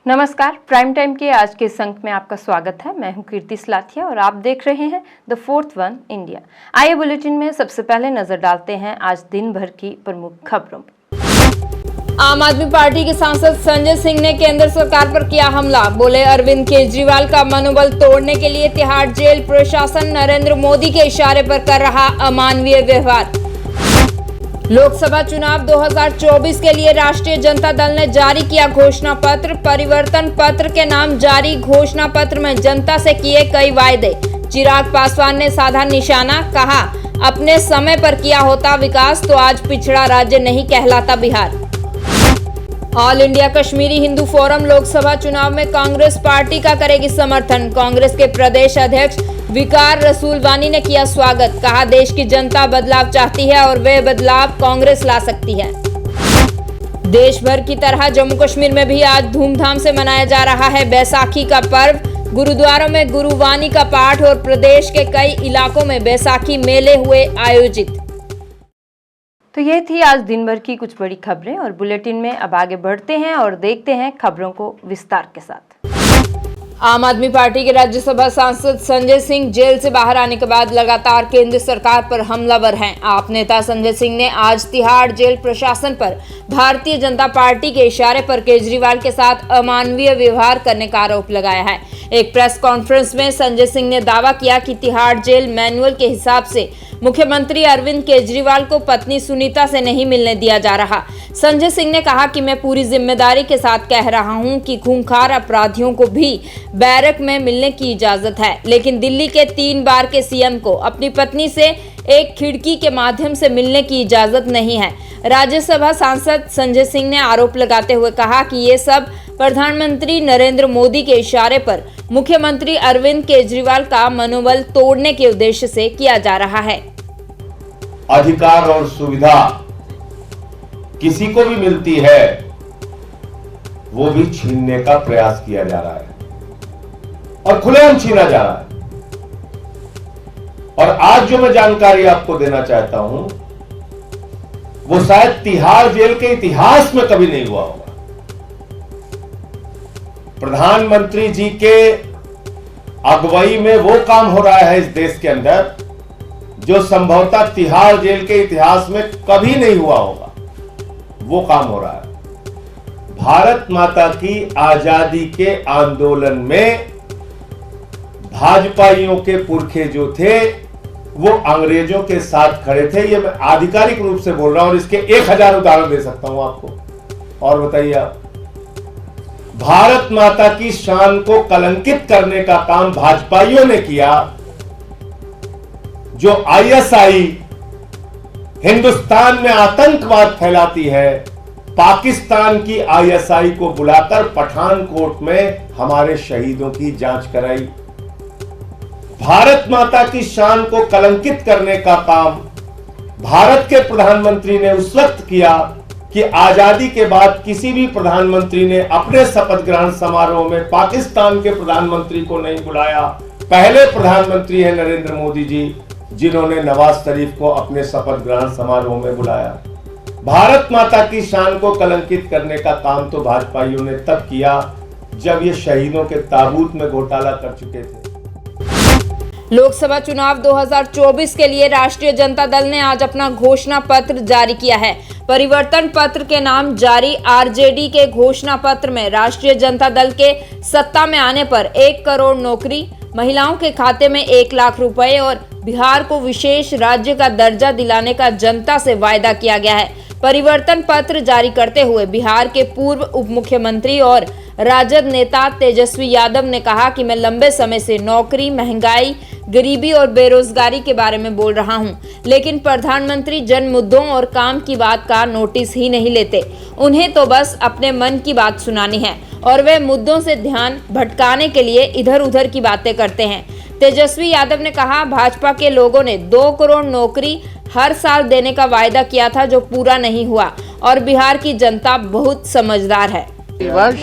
नमस्कार, prime time के आज के इस अंक में आपका स्वागत है। मैं हूं कीर्ति सलाथिया और आप देख रहे हैं द फोर्थ वन इंडिया। आइए बुलेटिन में सबसे पहले नजर डालते हैं आज दिन भर की प्रमुख खबरों पर। आम आदमी पार्टी के सांसद संजय सिंह ने केंद्र सरकार पर किया हमला। बोले, अरविंद केजरीवाल का मनोबल तोड़ने के लिए तिहाड़ जेल प्रशासन नरेंद्र मोदी के इशारे पर कर रहा अमानवीय व्यवहार। लोकसभा चुनाव 2024 के लिए राष्ट्रीय जनता दल ने जारी किया घोषणा पत्र। परिवर्तन पत्र के नाम जारी घोषणा पत्र में जनता से किए कई वायदे। चिराग पासवान ने साधा निशाना, कहा अपने समय पर किया होता विकास तो आज पिछड़ा राज्य नहीं कहलाता Bihar. All India Kashmiri Hindu forum Lok Sabha चुनाव में कांग्रेस पार्टी का करेगी समर्थन। कांग्रेस के प्रदेश अध्यक्ष विकार रसूलवानी ने किया स्वागत। कहा देश की जनता बदलाव चाहती है और वे बदलाव कांग्रेस ला सकती है। देश भर की तरह जम्मू कश्मीर में भी आज धूमधाम से मनाया जा रहा है बैसाखी का पर्व। गुरुद्वारों में गुरुवाणी का पाठ और प्रदेश के कई इलाकों में बैसाखी मेले हुए आयोजित। तो ये थी आज दिन भर की कुछ बड़ी खबरें और बुलेटिन में अब आगे बढ़ते हैं और देखते हैं खबरों को विस्तार के साथ। आम आदमी पार्टी के राज्यसभा सांसद संजय सिंह जेल से बाहर आने के बाद लगातार केंद्र सरकार पर हमलावर हैं। आप नेता संजय सिंह ने आज तिहाड़ जेल प्रशासन पर भारतीय जनता पार्टी के इशारे पर केजरीवाल के साथ अमानवीय व्यवहार करने का आरोप लगाया है। एक प्रेस कॉन्फ्रेंस में संजय सिंह ने दावा किया कि तिहाड़ जेल मैनुअल के हिसाब से मुख्यमंत्री अरविंद केजरीवाल को पत्नी सुनीता से नहीं मिलने दिया जा रहा। संजय सिंह ने कहा कि मैं पूरी जिम्मेदारी के साथ कह रहा हूं कि खूंखार अपराधियों को भी बैरक में मिलने की इजाजत है, लेकिन दिल्ली के 3 बार के सीएम को अपनी पत्नी से एक खिड़की के माध्यम से मिलने की इजाजत नहीं है। राज्यसभा सांसद संजय सिंह ने आरोप लगाते हुए कहा कि ये सब प्रधानमंत्री नरेंद्र मोदी के इशारे पर मुख्यमंत्री अरविंद केजरीवाल का मनोबल तोड़ने के उद्देश्य से किया जा रहा है। अधिकार और सुविधा किसी को भी मिलती है, वो भी छीनने का प्रयास किया जा रहा है और खुलेआम छीना जा रहा है। और आज जो मैं जानकारी आपको देना चाहता हूं, वो शायद तिहाड़ जेल के इतिहास में कभी नहीं हुआ होगा। प्रधानमंत्री जी के अगुवाई में वो काम हो रहा है इस देश के अंदर जो संभवतः तिहाड़ जेल के इतिहास में कभी नहीं हुआ होगा। वो काम हो रहा है। भारत माता की आजादी के आंदोलन में भाजपाइयों के पुरखे जो थे वो अंग्रेजों के साथ खड़े थे। ये मैं आधिकारिक रूप से बोल रहा हूं और इसके 1000 उदाहरण दे सकता हूं आपको। और बताइए आप, भारत माता की शान को कलंकित करने का काम भाजपाइयों ने किया। जो आईएसआई हिंदुस्तान में आतंकवाद फैलाती है, पाकिस्तान की आईएसआई को बुलाकर पठानकोट में हमारे शहीदों की जांच कराई। भारत माता की शान को कलंकित करने का काम भारत के प्रधानमंत्री ने उस वक्त किया कि आजादी के बाद किसी भी प्रधानमंत्री ने अपने शपथ ग्रहण समारोह में पाकिस्तान के प्रधानमंत्री को नहीं बुलाया। पहले प्रधानमंत्री है नरेंद्र मोदी जी, जिन्होंने नवाज शरीफ को अपने शपथ ग्रहण समारोह में बुलाया। भारत माता की शान को कलंकित करने का काम तो भाजपाइयों ने तब किया जब ये शहीदों के ताबूत में घोटाला कर चुके थे। लोकसभा चुनाव 2024 के लिए राष्ट्रीय जनता दल ने आज अपना घोषणा पत्र जारी किया है। परिवर्तन पत्र के नाम जारी आरजेडी के घोषणा पत्र में राष्ट्रीय जनता दल के सत्ता में आने पर 1 करोड़ नौकरी, महिलाओं के खाते में 1 लाख रुपए और बिहार को विशेष राज्य का दर्जा दिलाने का जनता से वायदा किया गया है। परिवर्तन पत्र जारी करते हुए बिहार के पूर्व उप मुख्यमंत्री और राजद नेता तेजस्वी यादव ने कहा कि मैं लंबे समय से नौकरी, महंगाई, गरीबी और बेरोजगारी के बारे में बोल रहा हूं, लेकिन प्रधानमंत्री जन मुद्दों और काम की बात का नोटिस ही नहीं लेते। उन्हें तो बस अपने मन की बात सुनानी है और वे मुद्दों से ध्यान भटकाने के लिए इधर उधर की बातें करते हैं। तेजस्वी यादव ने कहा, भाजपा के लोगों ने 2 करोड़ नौकरी हर साल देने का वायदा किया था जो पूरा नहीं हुआ और बिहार की जनता बहुत समझदार है। वर्ष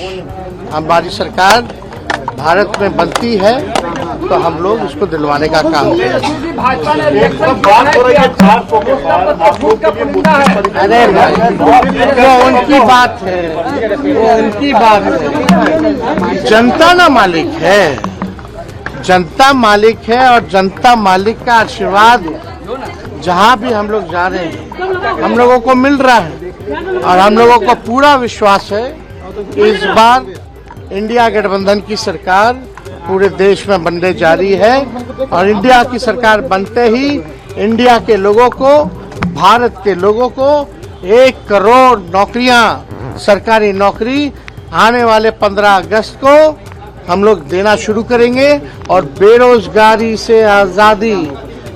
हमारी सरकार भारत में बनती है तो हम लोग उसको दिलवाने का काम करेंगे। भाजपा ने रिएक्शन बात हो रही है 400 के बाद आप लोग का पुलिंदा है। अरे वो उनकी बात है, वो उनकी बात है। जनता ना मालिक है, जनता मालिक है और जनता मालिक का आशीर्वाद जहाँ भी हम लोग जा रहे हैं हम लोगों को मिल रहा है और हम लोगों को पूरा विश्वास है कि इस बार इंडिया गठबंधन की सरकार पूरे देश में बनने जा रही है और इंडिया की सरकार बनते ही इंडिया के लोगों को, भारत के लोगों को 1 करोड़ नौकरियां, सरकारी नौकरी आने वाले 15 अगस्त को हम लोग देना शुरू करेंगे और बेरोजगारी से आज़ादी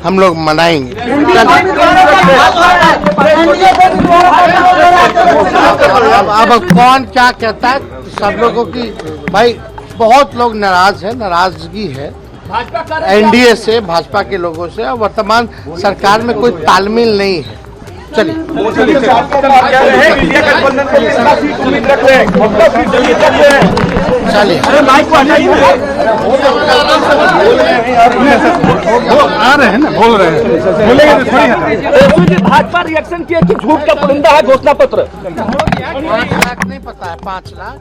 हम लोग मनाएंगे। अब कौन क्या कहता है, सब लोगों की भाई बहुत लोग नाराज है, नाराजगी है एनडीए से, भाजपा के लोगों से और वर्तमान सरकार में कोई तालमेल नहीं है। चलिए आ रहे हैं ना, बोल रहे हैं, बोलेंगे भाजपा रिएक्शन किया कि झूठ का पुलिंदा है घोषणा पत्र। 5 लाख नहीं पता है, 5 लाख।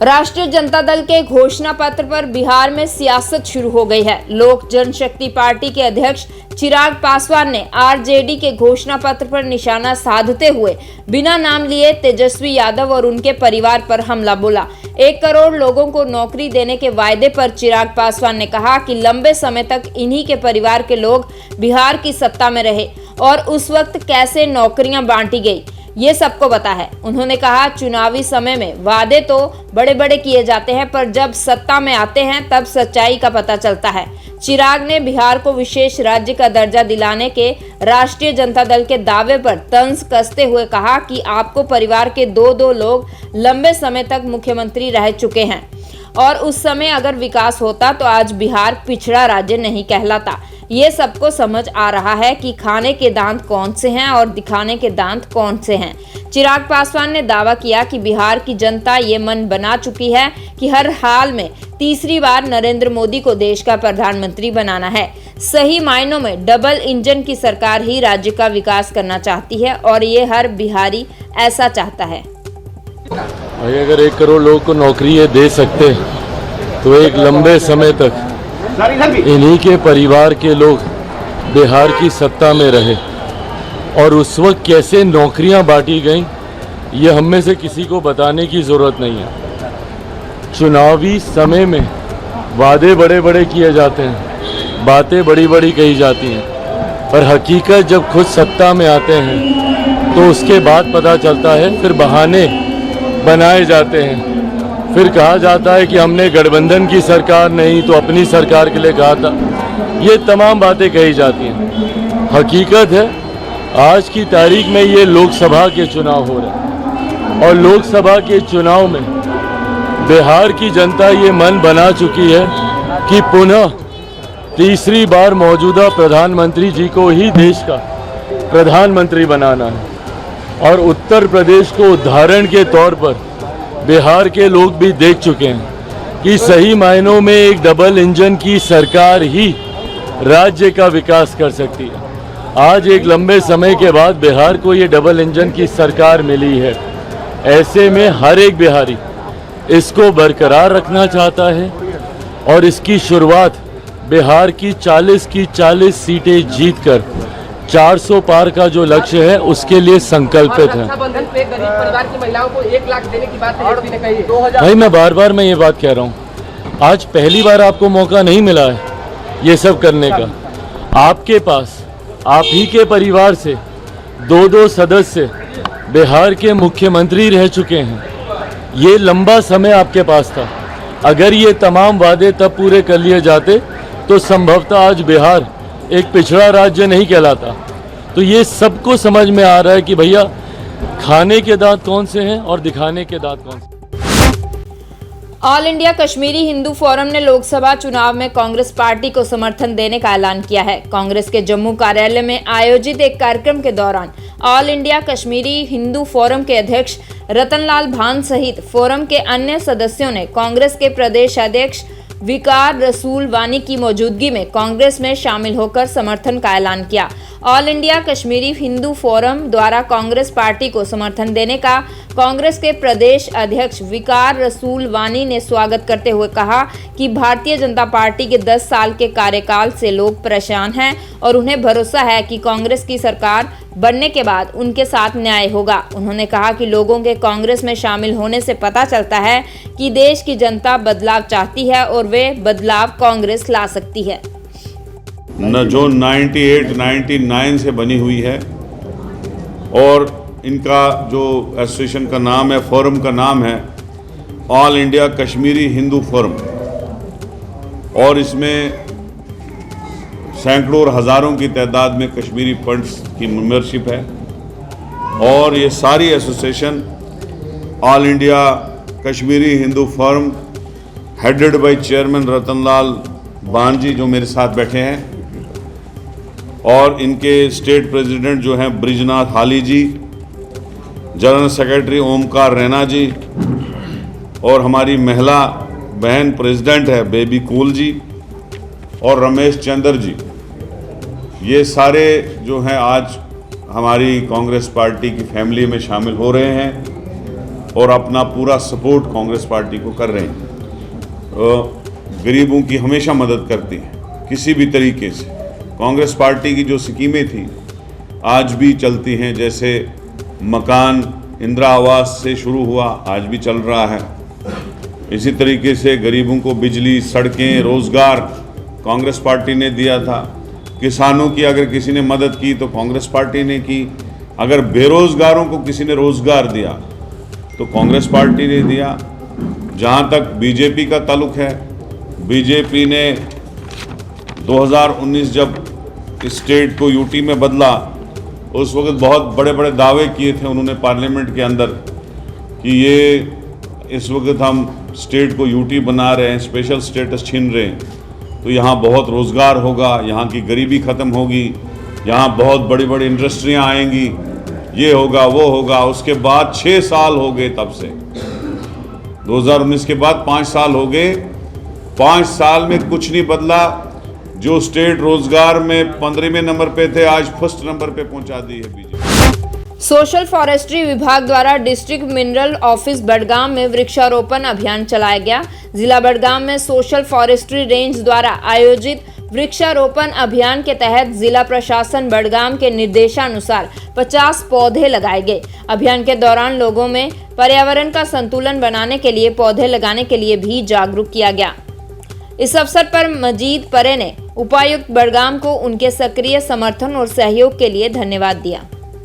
राष्ट्रीय जनता दल के घोषणा पत्र पर बिहार में सियासत शुरू हो गई है। लोक जनशक्ति पार्टी के अध्यक्ष चिराग पासवान ने आरजेडी के घोषणा पत्र पर निशाना साधते हुए बिना नाम लिए तेजस्वी यादव और उनके परिवार पर हमला बोला। 1 करोड़ लोगों को नौकरी देने के वायदे पर चिराग पासवान ने कहा कि लंबे समय तक इन्हीं के परिवार के लोग बिहार की सत्ता में रहे और उस वक्त कैसे नौकरियां बांटी गई ये सबको पता है। उन्होंने कहा चुनावी समय में वादे तो बड़े बड़े किए जाते हैं पर जब सत्ता में आते हैं तब सच्चाई का पता चलता है। चिराग ने बिहार को विशेष राज्य का दर्जा दिलाने के राष्ट्रीय जनता दल के दावे पर तंज कसते हुए कहा कि आपको परिवार के 2 लोग लंबे समय तक मुख्यमंत्री रह चुके हैं और उस समय अगर विकास होता तो आज बिहार पिछड़ा राज्य नहीं कहलाता। ये सबको समझ आ रहा है कि खाने के दांत कौन से हैं और दिखाने के दांत कौन से हैं। चिराग पासवान ने दावा किया कि बिहार की जनता ये मन बना चुकी है कि हर हाल में तीसरी बार नरेंद्र मोदी को देश का प्रधानमंत्री बनाना है। सही मायनों में डबल इंजन की सरकार ही राज्य का विकास करना चाहती है और ये हर बिहारी ऐसा चाहता है। अगर 1 करोड़ लोगों को नौकरी ये दे सकते तो एक लंबे समय तक इन्हीं के परिवार के लोग बिहार की सत्ता में रहे और उस वक्त कैसे नौकरियां बांटी गईं ये हम में से किसी को बताने की ज़रूरत नहीं है। चुनावी समय में वादे बड़े बड़े किए जाते हैं, बातें बड़ी बड़ी कही जाती हैं, पर हकीकत जब खुद सत्ता में आते हैं तो उसके बाद पता चलता है, फिर बहाने बनाए जाते हैं, फिर कहा जाता है कि हमने गठबंधन की सरकार नहीं तो अपनी सरकार के लिए कहा था। ये तमाम बातें कही जाती हैं। हकीकत है आज की तारीख में ये लोकसभा के चुनाव हो रहे हैं और लोकसभा के चुनाव में बिहार की जनता ये मन बना चुकी है कि पुनः तीसरी बार मौजूदा प्रधानमंत्री जी को ही देश का प्रधानमंत्री बनाना है और उत्तर प्रदेश को उदाहरण के तौर पर बिहार के लोग भी देख चुके हैं कि सही मायनों में एक डबल इंजन की सरकार ही राज्य का विकास कर सकती है। आज एक लंबे समय के बाद बिहार को ये डबल इंजन की सरकार मिली है। ऐसे में हर एक बिहारी इसको बरकरार रखना चाहता है और इसकी शुरुआत बिहार की 40 सीटें जीतकर 400 पार का जो लक्ष्य है उसके लिए संकल्पित है। रक्षाबंधन पे गरीब परिवार की महिलाओं को 1 लाख देने की बात तेजस्वी ने कही है। भाई मैं बार ये बात कह रहा हूँ, आज पहली बार आपको मौका नहीं मिला है ये सब करने का। आपके पास आप ही के परिवार से 2 सदस्य बिहार के मुख्यमंत्री रह चुके हैं। ये लंबा समय आपके पास था। अगर ये तमाम वादे तब पूरे कर लिए जाते तो संभवतः आज बिहार एक पिछड़ा राज्य नहीं कहलाता। तो ये सबको समझ में आ रहा है कि भैया खाने के दांत कौन से हैं और दिखाने के दांत कौन से। All India Kashmiri Hindu forum ने लोकसभा चुनाव में कांग्रेस पार्टी को समर्थन देने का ऐलान किया है। कांग्रेस के जम्मू कार्यालय में आयोजित एक कार्यक्रम के दौरान all India Kashmiri Hindu forum के अध्यक्ष रतनलाल भान सहित फोरम के अन्य सदस्यों ने कांग्रेस के प्रदेश अध्यक्ष विकार रसूल वानी की मौजूदगी में कांग्रेस में शामिल होकर समर्थन का ऐलान किया। All India Kashmiri Hindu forum द्वारा कांग्रेस पार्टी को समर्थन देने का कांग्रेस के प्रदेश अध्यक्ष विकार रसूल वानी ने स्वागत करते हुए कहा कि भारतीय जनता पार्टी के 10 साल के कार्यकाल से लोग परेशान हैं और उन्हें भरोसा है कि कांग्रेस की सरकार बनने के बाद उनके साथ न्याय होगा। उन्होंने कहा कि लोगों के कांग्रेस में शामिल होने से पता चलता है कि देश की जनता बदलाव चाहती है और वे बदलाव कांग्रेस ला सकती है। जो 98-99 से बनी हुई है और इनका जो एसोसिएशन का नाम है, फोरम का नाम है all India Kashmiri Hindu forum, और इसमें सैकड़ों और हज़ारों की तादाद में कश्मीरी फंड्स की मेंबरशिप है। और ये सारी association all India Kashmiri Hindu forum headed by chairman Ratanlal Banji जो मेरे साथ बैठे हैं, और इनके स्टेट प्रेसिडेंट जो हैं ब्रिजनाथ हाली जी, जनरल सेक्रेटरी ओमकार रैना जी, और हमारी महिला बहन प्रेसिडेंट है बेबी कूल जी, और रमेश चंद्र जी। ये सारे जो हैं आज हमारी कांग्रेस पार्टी की फैमिली में शामिल हो रहे हैं और अपना पूरा सपोर्ट कांग्रेस पार्टी को कर रहे हैं। गरीबों की हमेशा मदद करती हैं किसी भी तरीके से। कांग्रेस पार्टी की जो स्कीमें थी आज भी चलती हैं, जैसे मकान इंदिरा आवास से शुरू हुआ, आज भी चल रहा है। इसी तरीके से गरीबों को बिजली, सड़कें, रोज़गार कांग्रेस पार्टी ने दिया था। किसानों की अगर किसी ने मदद की तो कांग्रेस पार्टी ने की। अगर बेरोज़गारों को किसी ने रोज़गार दिया तो कांग्रेस पार्टी ने दिया। जहाँ तक बीजेपी का ताल्लुक है, बीजेपी ने 2019 जब स्टेट को यूटी में बदला, उस वक्त बहुत बड़े बड़े दावे किए थे उन्होंने पार्लियामेंट के अंदर कि ये इस वक्त हम स्टेट को यूटी बना रहे हैं, स्पेशल स्टेटस छीन रहे हैं, तो यहाँ बहुत रोज़गार होगा, यहाँ की गरीबी ख़त्म होगी, यहाँ बहुत बड़ी बड़ी इंडस्ट्रियाँ आएंगी, ये होगा वो होगा। उसके बाद 6 साल हो गए, तब से 2019 के बाद 5 साल हो गए। 5 साल में कुछ नहीं बदला। जो स्टेट रोजगार में 15वें नंबर पे थे, आज फर्स्ट नंबर पे पहुंचा दी है बीजेपी। सोशल फॉरेस्ट्री विभाग द्वारा डिस्ट्रिक्ट मिनरल ऑफिस बडगाम में वृक्षारोपण अभियान चलाया गया। जिला बडगाम में सोशल फॉरेस्ट्री रेंज द्वारा आयोजित वृक्षारोपण अभियान के तहत जिला प्रशासन बडगाम के निर्देशानुसार 50 पौधे लगाए गए। अभियान के दौरान लोगों में पर्यावरण का संतुलन बनाने के लिए पौधे लगाने के लिए भी जागरूक किया गया। इस अवसर पर मजीद परे ने उपायुक्त बडगाम को उनके सक्रिय समर्थन और सहयोग के लिए धन्यवाद दिया।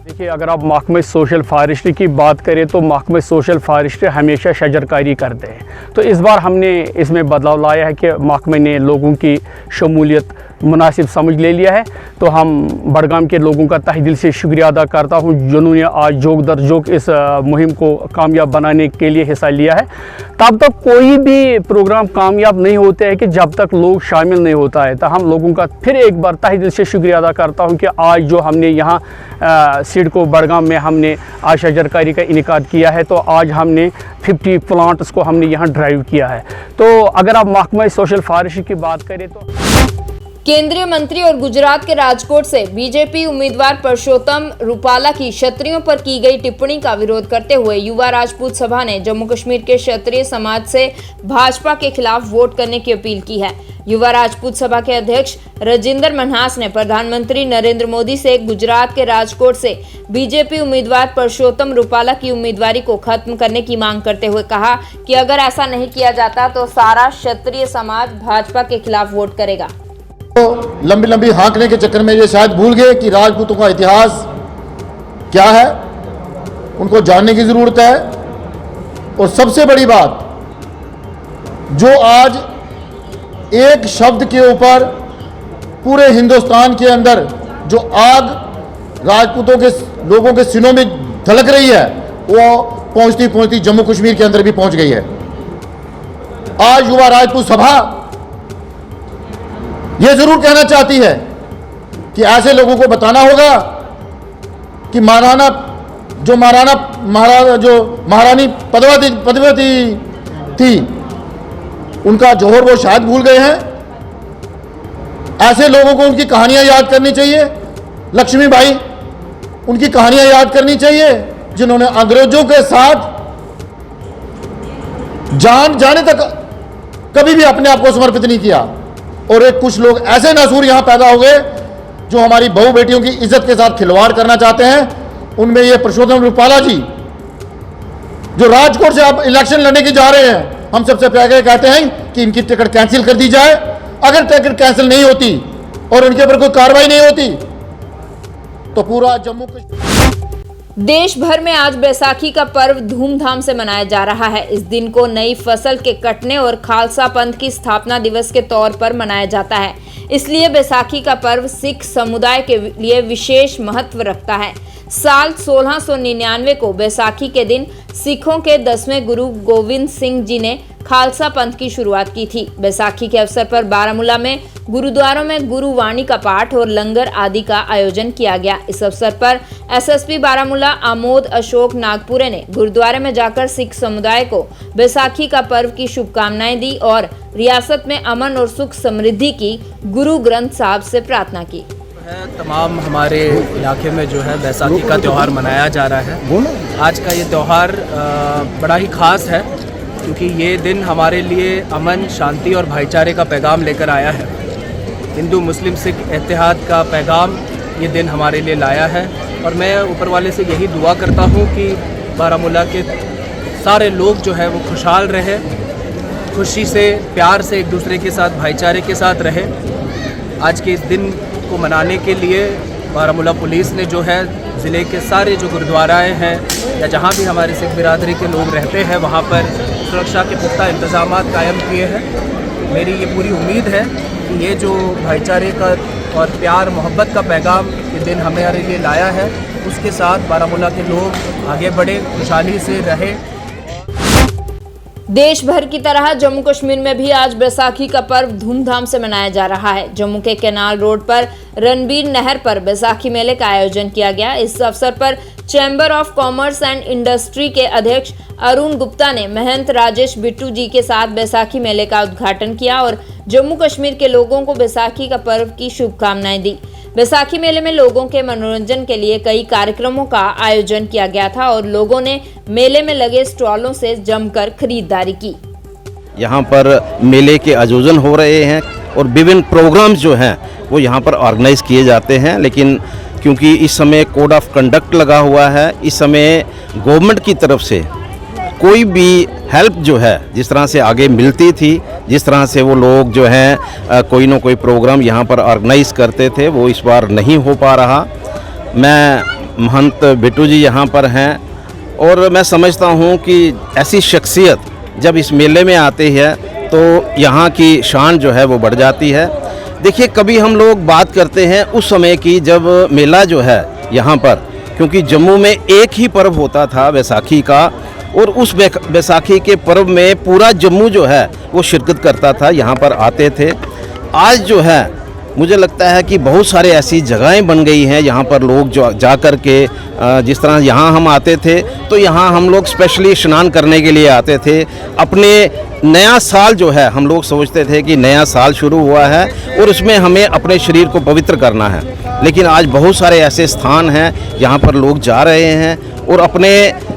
देखिए, अगर आप महकमे सोशल फॉरेस्ट्री की बात करें तो महकमे सोशल फॉरेस्ट्री हमेशा शजरकारी करते हैं, तो इस बार हमने इसमें बदलाव लाया है कि महकमे ने लोगों की शमूलियत मुनासिब समझ ले लिया है। तो हम बडगाम के लोगों का तहे दिल से शुक्रिया अदा करता हूं जिन्होंने आज जोग दर जोग इस मुहिम को कामयाब बनाने के लिए हिस्सा लिया है। तब तक कोई भी प्रोग्राम कामयाब नहीं होते हैं कि जब तक लोग शामिल नहीं होता है। तो हम लोगों का फिर एक बार तहे दिल से शुक्रिया अदा करता हूं कि आज जो हमने यहाँ सिडको बडगाम में हमने आज शजरकारी का इनेकाद किया है, तो आज हमने 50 प्लांट्स को हमने यहाँ ड्राइव किया है। तो अगर आप महकमा सोशल फॉरेस्ट्री की बात करें तो केंद्रीय मंत्री और गुजरात के राजकोट से बीजेपी उम्मीदवार परसोत्तम रूपाला की क्षत्रियों पर की गई टिप्पणी का विरोध करते हुए युवा राजपूत सभा ने जम्मू कश्मीर के क्षत्रिय समाज से भाजपा के खिलाफ वोट करने की अपील की है। युवा राजपूत सभा के अध्यक्ष राजिंदर मनहास ने प्रधानमंत्री नरेंद्र मोदी से गुजरात के राजकोट से बीजेपी उम्मीदवार परसोत्तम रूपाला की उम्मीदवारी को खत्म करने की मांग करते हुए कहा कि अगर ऐसा नहीं किया जाता तो सारा क्षत्रिय समाज भाजपा के खिलाफ वोट करेगा। तो लंबी लंबी हाँकने के चक्कर में ये शायद भूल गए कि राजपूतों का इतिहास क्या है, उनको जानने की जरूरत है। और सबसे बड़ी बात, जो आज एक शब्द के ऊपर पूरे हिंदुस्तान के अंदर जो आग राजपूतों के लोगों के सीनों में धड़क रही है, वो पहुंचती पहुंचती जम्मू कश्मीर के अंदर भी पहुंच गई है। आज युवा राजपूत सभा ये जरूर कहना चाहती है कि ऐसे लोगों को बताना होगा कि महारानी पद्मावती थी, उनका जौहर वो शायद भूल गए हैं। ऐसे लोगों को उनकी कहानियां याद करनी चाहिए। लक्ष्मीबाई, उनकी कहानियां याद करनी चाहिए, जिन्होंने अंग्रेजों के साथ जान जाने तक कभी भी अपने आप को समर्पित नहीं किया। और एक कुछ लोग ऐसे नासूर यहां पैदा हो गए जो हमारी बहू बेटियों की इज्जत के साथ खिलवाड़ करना चाहते हैं। उनमें ये पुरुषोत्तम रूपाला जी, जो राजकोट से आप इलेक्शन लड़ने के जा रहे हैं, हम सबसे पहले कहते हैं कि इनकी टिकट कैंसिल कर दी जाए। अगर टिकट कैंसिल नहीं होती और उनके ऊपर कोई कार्रवाई नहीं होती तो पूरा जम्मू कश्मीर। देश भर में आज बैसाखी का पर्व धूमधाम से मनाया जा रहा है। इस दिन को नई फसल के कटने और खालसा पंथ की स्थापना दिवस के तौर पर मनाया जाता है। इसलिए बैसाखी का पर्व सिख समुदाय के लिए विशेष महत्व रखता है। साल 1699 को बैसाखी के दिन सिखों के 10वें गुरु गोविंद सिंह जी ने खालसा पंथ की शुरुआत की थी। बैसाखी के अवसर पर बारामूला में गुरुद्वारों में गुरुवाणी का पाठ और लंगर आदि का आयोजन किया गया। इस अवसर पर एसएसपी बारामूला आमोद अशोक नागपुरे ने गुरुद्वारे में जाकर सिख समुदाय को बैसाखी का पर्व की शुभकामनाएं दी और रियासत में अमन और सुख समृद्धि की गुरु ग्रंथ साहब से प्रार्थना की। तमाम हमारे इलाके में जो है बैसाखी का त्यौहार मनाया जा रहा है। आज का ये त्यौहार बड़ा ही ख़ास है क्योंकि ये दिन हमारे लिए अमन, शांति और भाईचारे का पैगाम लेकर आया है। हिंदू मुस्लिम सिख इत्तेहाद का पैगाम ये दिन हमारे लिए लाया है और मैं ऊपर वाले से यही दुआ करता हूँ कि बारामूला के सारे लोग जो है वो खुशहाल रहे, खुशी से, प्यार से एक दूसरे के साथ, भाईचारे के साथ रहे। आज के इस दिन को मनाने के लिए बारामूला पुलिस ने जो है ज़िले के सारे जो गुरुद्वाराएँ हैं या जहाँ भी हमारे सिख बिरादरी के लोग रहते हैं वहाँ पर सुरक्षा के पुख्ता इंतजाम कायम किए हैं। मेरी ये पूरी उम्मीद है कि ये जो भाईचारे का और प्यार मोहब्बत का पैगाम ये दिन हमारे लिए लाया है, उसके साथ बारामूला के लोग आगे बढ़े, खुशहाली से रहे। देश भर की तरह जम्मू कश्मीर में भी आज बैसाखी का पर्व धूमधाम से मनाया जा रहा है। जम्मू के केनाल रोड पर रणबीर नहर पर बैसाखी मेले का आयोजन किया गया। इस अवसर पर chamber of commerce and industry के अध्यक्ष अरुण गुप्ता ने महंत राजेश बिट्टू जी के साथ बैसाखी मेले का उद्घाटन किया और जम्मू कश्मीर के लोगों को बैसाखी का पर्व की शुभकामनाएं दी। बैसाखी मेले में लोगों के मनोरंजन के लिए कई कार्यक्रमों का आयोजन किया गया था और लोगों ने मेले में लगे स्टॉलों से जमकर खरीदारी की। यहाँ पर मेले के आयोजन हो रहे हैं और विभिन्न प्रोग्राम्स जो हैं वो यहाँ पर ऑर्गेनाइज किए जाते हैं, लेकिन क्योंकि इस समय कोड ऑफ कंडक्ट लगा हुआ है, इस समय गवर्नमेंट की तरफ से कोई भी हेल्प जो है जिस तरह से आगे मिलती थी, जिस तरह से वो लोग जो हैं कोई ना कोई प्रोग्राम यहाँ पर ऑर्गेनाइज करते थे, वो इस बार नहीं हो पा रहा। मैं महंत बिट्टू जी यहाँ पर हैं और मैं समझता हूँ कि ऐसी शख्सियत जब इस मेले में आती है तो यहाँ की शान जो है वो बढ़ जाती है। देखिए, कभी हम लोग बात करते हैं उस समय की जब मेला जो है यहाँ पर, क्योंकि जम्मू में एक ही पर्व होता था बैसाखी का, और उस बैसाखी के पर्व में पूरा जम्मू जो है वो शिरकत करता था, यहाँ पर आते थे। आज जो है मुझे लगता है कि बहुत सारे ऐसी जगहें बन गई हैं यहाँ पर लोग जो जा कर के, जिस तरह यहाँ हम आते थे तो यहाँ हम लोग स्पेशली स्नान करने के लिए आते थे। अपने नया साल जो है हम लोग सोचते थे कि नया साल शुरू हुआ है और उसमें हमें अपने शरीर को पवित्र करना है, लेकिन आज बहुत सारे ऐसे स्थान हैं जहाँ पर लोग जा रहे हैं और अपने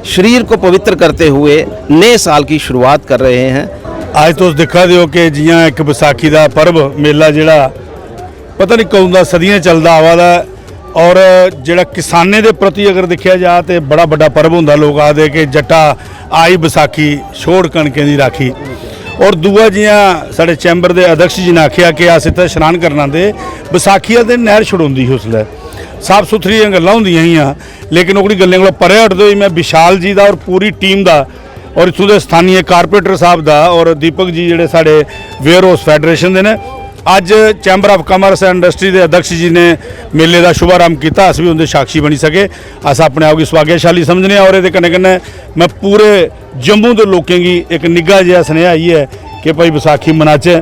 शरीर को पवित्र करते हुए नए साल की शुरुआत कर रहे हैं। आज तो दिखा दिओ कि जियां एक बैसाखी का पर्व मेला जिहड़ा पता नहीं कौन दा सदियां चलदा आवा दा, और जिहड़ा किसाने दे प्रति अगर देखा जाए तो बड़ा बड़ा पर्व हुंदा। लोग आखदे कि जट्टा आई बैसाखी छोड़ कणकें दी राखी। और दूआ जियां साढ़े चैंबर के अध्यक्ष जी ने आख्या कि अस इत्थे स्नान करना दे बैसाखी वाले दिन नहर छड़ाउंदी ही उसलै साफ सुथरी गल्लां होंदियां हियां, लेकिन ओकड़ी गल्लें कोला परे हटदे होई मैं विशाल जी दा और पूरी टीम दा और इत्थों दे स्थानीय कारपोरेटर साहब दा और दीपक जी जिहड़े साढ़े वेयर हाउस फैडरेशन दे ने, अज chamber of commerce and industry के अध्यक्ष जी ने मेले का शुभारंभ किया। अस भी उनके साक्षी बनी सके, अस अपने आप की सौभाग्यशाली समझने। और ये कन्नै कन्नै मैं पूरे जम्मू के लोगों की एक निग्घा जिहा सुनेहा इयै कि भाई बैसाखी मनाचे,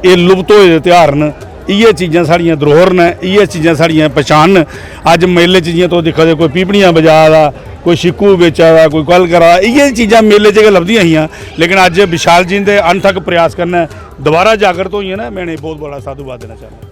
ये लुप्त होए त्यौहार न, इयै चीज़ां साड़ियां धरोहर न, इयै चीज़ां साड़ियां पहचान न। अज मेले च जियां तुस दिक्खा दे कोई पीपणियां बजा दा, कोई शिकू बेचा दा कोई कल करा इयै चीज़ां मेले च गै लभदियां हियां लेकिन अज्ज विशाल जी दे अनथक प्रयास करना दोबारा जागृत होई ना मैं बहुत बड़ा साधुवाद देना चाहता हूँ।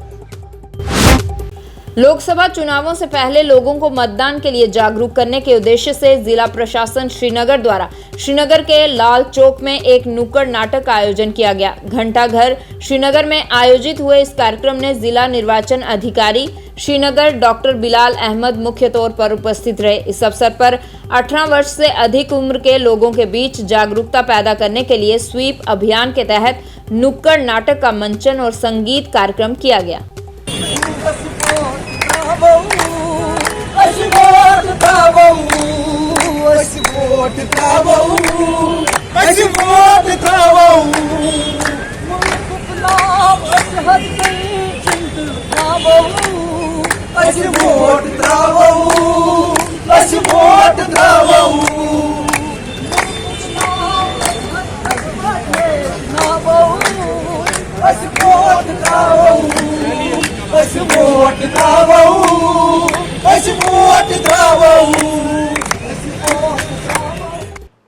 लोकसभा चुनावों से पहले लोगों को मतदान के लिए जागरूक करने के उद्देश्य से जिला प्रशासन श्रीनगर द्वारा श्रीनगर के लाल चौक में एक नुक्कड़ नाटक का आयोजन किया गया। घंटा घर श्रीनगर में आयोजित हुए इस कार्यक्रम में जिला निर्वाचन अधिकारी श्रीनगर डॉक्टर बिलाल अहमद मुख्य तौर पर उपस्थित रहे। इस अवसर पर 18 वर्ष से अधिक उम्र के लोगों के बीच जागरूकता पैदा करने के लिए स्वीप अभियान के तहत नुक्कड़ नाटक का मंचन और संगीत कार्यक्रम किया गया।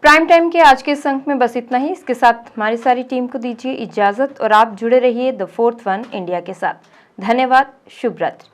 प्राइम टाइम के आज के इस अंक में बस इतना ही। इसके साथ हमारी सारी टीम को दीजिए इजाजत और आप जुड़े रहिए द फोर्थ वन इंडिया के साथ। धन्यवाद। शुभ रात्रि।